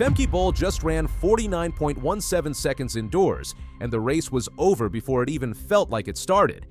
Femke Bol just ran 49.17 seconds indoors, and the race was over before it even felt like it started.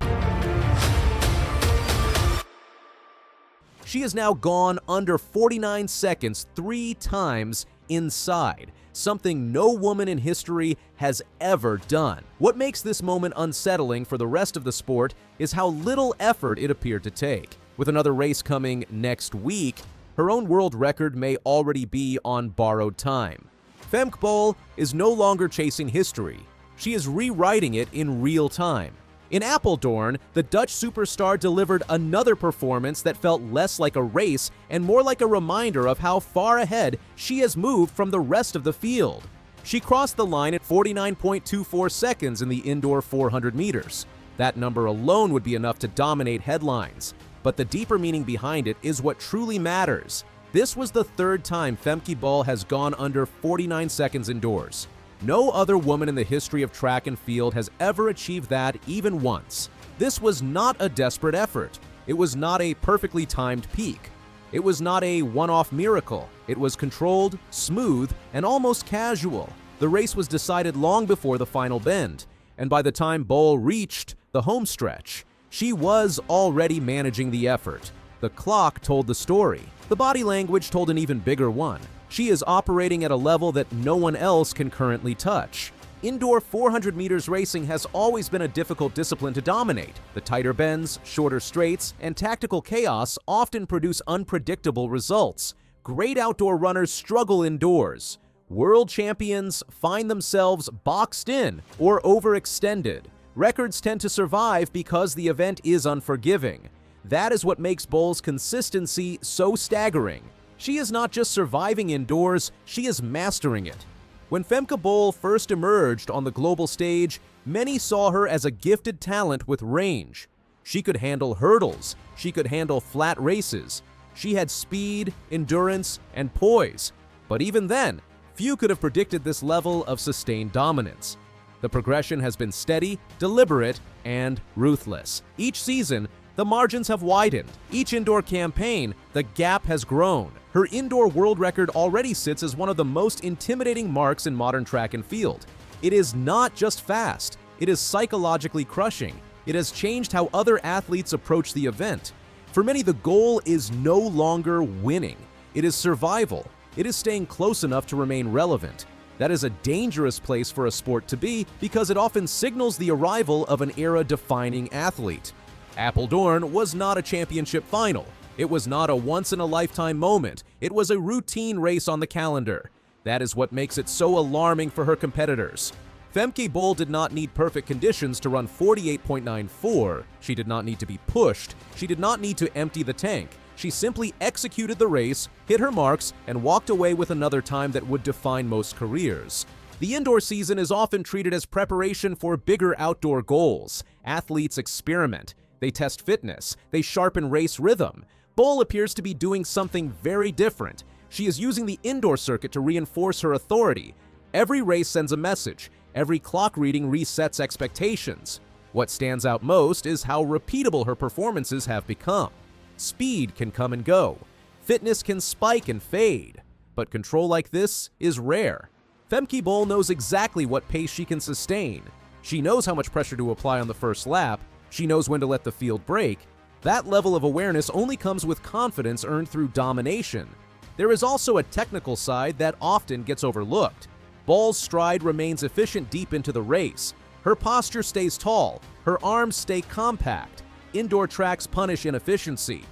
She has now gone under 49 seconds 3 times inside, something no woman in history has ever done. What makes this moment unsettling for the rest of the sport is how little effort it appeared to take. With another race coming next week, her own world record may already be on borrowed time. Femke Bol is no longer chasing history. She is rewriting it in real time. In Apeldoorn, the Dutch superstar delivered another performance that felt less like a race and more like a reminder of how far ahead she has moved from the rest of the field. She crossed the line at 49.24 seconds in the indoor 400 meters. That number alone would be enough to dominate headlines. But the deeper meaning behind it is what truly matters. This was the 3rd time Femke Bol has gone under 49 seconds indoors. No other woman in the history of track and field has ever achieved that even once. This was not a desperate effort. It was not a perfectly timed peak. It was not a one-off miracle. It was controlled, smooth, and almost casual. The race was decided long before the final bend, and by the time Bol reached the home stretch, she was already managing the effort. The clock told the story. The body language told an even bigger one. She is operating at a level that no one else can currently touch. Indoor 400 meters racing has always been a difficult discipline to dominate. The tighter bends, shorter straights, and tactical chaos often produce unpredictable results. Great outdoor runners struggle indoors. World champions find themselves boxed in or overextended. Records tend to survive because the event is unforgiving. That is what makes Bol's consistency so staggering. She is not just surviving indoors, she is mastering it. When Femke Bol first emerged on the global stage, many saw her as a gifted talent with range. She could handle hurdles, she could handle flat races. She had speed, endurance, and poise. But even then, few could have predicted this level of sustained dominance. The progression has been steady, deliberate, and ruthless. Each season, the margins have widened. Each indoor campaign, the gap has grown. Her indoor world record already sits as one of the most intimidating marks in modern track and field. It is not just fast, it is psychologically crushing. It has changed how other athletes approach the event. For many, the goal is no longer winning. It is survival. It is staying close enough to remain relevant. That is a dangerous place for a sport to be because it often signals the arrival of an era-defining athlete. Apeldoorn was not a championship final. It was not a once-in-a-lifetime moment. It was a routine race on the calendar. That is what makes it so alarming for her competitors. Femke Bol did not need perfect conditions to run 48.94. She did not need to be pushed. She did not need to empty the tank. She simply executed the race, hit her marks, and walked away with another time that would define most careers. The indoor season is often treated as preparation for bigger outdoor goals. Athletes experiment. They test fitness. They sharpen race rhythm. Bol appears to be doing something very different. She is using the indoor circuit to reinforce her authority. Every race sends a message. Every clock reading resets expectations. What stands out most is how repeatable her performances have become. Speed can come and go. Fitness can spike and fade. But control like this is rare. Femke Bol knows exactly what pace she can sustain. She knows how much pressure to apply on the first lap. She knows when to let the field break. That level of awareness only comes with confidence earned through domination. There is also a technical side that often gets overlooked. Bol's stride remains efficient deep into the race. Her posture stays tall. Her arms stay compact. Indoor tracks punish inefficiency.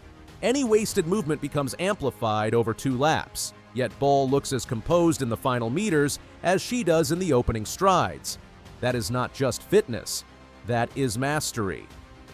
Any wasted movement becomes amplified over 2 laps. Yet Bol looks as composed in the final meters as she does in the opening strides. That is not just fitness. That is mastery.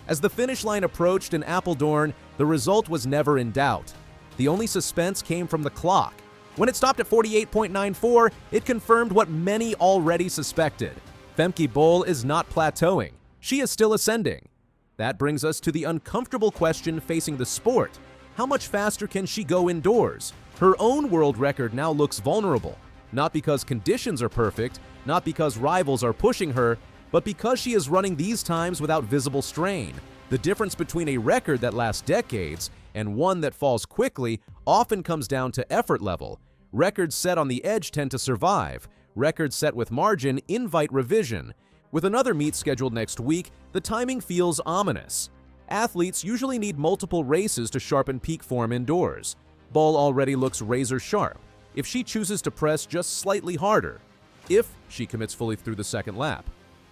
As the finish line approached in Apeldoorn, the result was never in doubt. The only suspense came from the clock. When it stopped at 48.94, it confirmed what many already suspected. Femke Bol is not plateauing. She is still ascending. That brings us to the uncomfortable question facing the sport. How much faster can she go indoors? Her own world record now looks vulnerable. Not because conditions are perfect, not because rivals are pushing her, but because she is running these times without visible strain. The difference between a record that lasts decades and one that falls quickly often comes down to effort level. Records set on the edge tend to survive. Records set with margin invite revision. With another meet scheduled next week, the timing feels ominous. Athletes usually need multiple races to sharpen peak form indoors. Bol already looks razor sharp. If she chooses to press just slightly harder, if she commits fully through the second lap,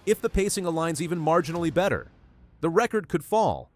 if the pacing aligns even marginally better, the record could fall.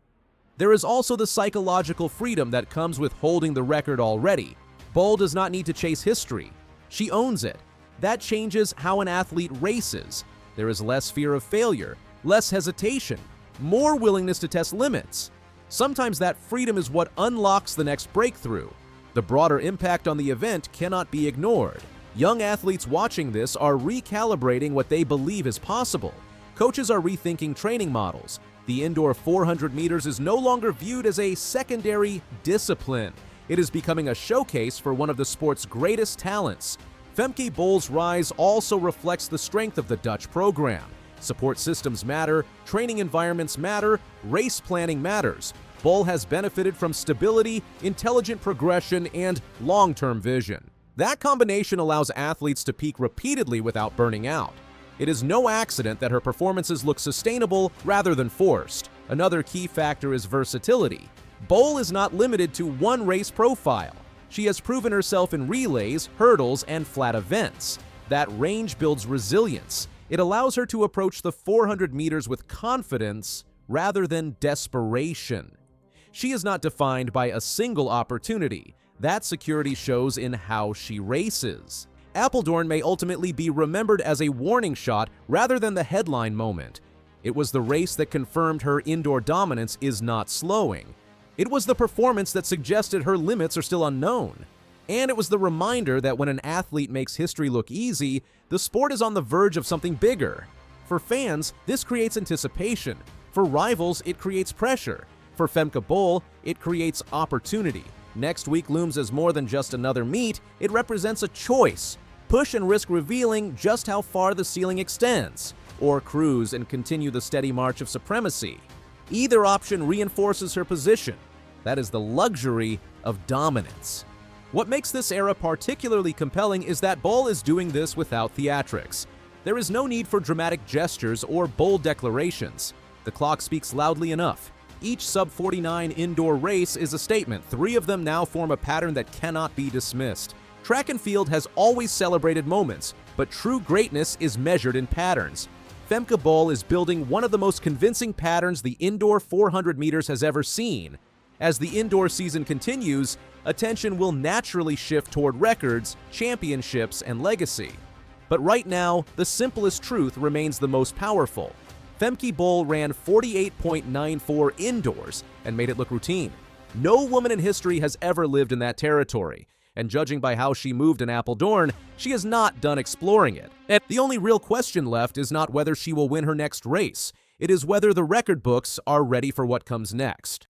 There is also the psychological freedom that comes with holding the record already. Bol does not need to chase history. She owns it. That changes how an athlete races. There is less fear of failure, less hesitation, more willingness to test limits. Sometimes that freedom is what unlocks the next breakthrough. The broader impact on the event cannot be ignored. Young athletes watching this are recalibrating what they believe is possible. Coaches are rethinking training models. The indoor 400 meters is no longer viewed as a secondary discipline. It is becoming a showcase for one of the sport's greatest talents. Femke Bol's rise also reflects the strength of the Dutch program. Support systems matter, training environments matter, race planning matters. Bol has benefited from stability, intelligent progression, and long-term vision. That combination allows athletes to peak repeatedly without burning out. It is no accident that her performances look sustainable rather than forced. Another key factor is versatility. Bol is not limited to one race profile. She has proven herself in relays, hurdles, and flat events. That range builds resilience. It allows her to approach the 400 meters with confidence rather than desperation. She is not defined by a single opportunity. That security shows in how she races. Apeldoorn may ultimately be remembered as a warning shot rather than the headline moment. It was the race that confirmed her indoor dominance is not slowing. It was the performance that suggested her limits are still unknown. And it was the reminder that when an athlete makes history look easy, the sport is on the verge of something bigger. For fans, this creates anticipation. For rivals, it creates pressure. For Femke Bol, it creates opportunity. Next week looms as more than just another meet, it represents a choice. Push and risk revealing just how far the ceiling extends, or cruise and continue the steady march of supremacy. Either option reinforces her position. That is the luxury of dominance. What makes this era particularly compelling is that Bol is doing this without theatrics. There is no need for dramatic gestures or bold declarations. The clock speaks loudly enough. Each sub-49 indoor race is a statement. 3 of them now form a pattern that cannot be dismissed. Track and field has always celebrated moments, but true greatness is measured in patterns. Femke Bol is building one of the most convincing patterns the indoor 400 meters has ever seen. As the indoor season continues, attention will naturally shift toward records, championships, and legacy. But right now, the simplest truth remains the most powerful. Femke Bol ran 48.94 indoors and made it look routine. No woman in history has ever lived in that territory, and judging by how she moved in Apeldoorn, she is not done exploring it. And the only real question left is not whether she will win her next race. It is whether the record books are ready for what comes next.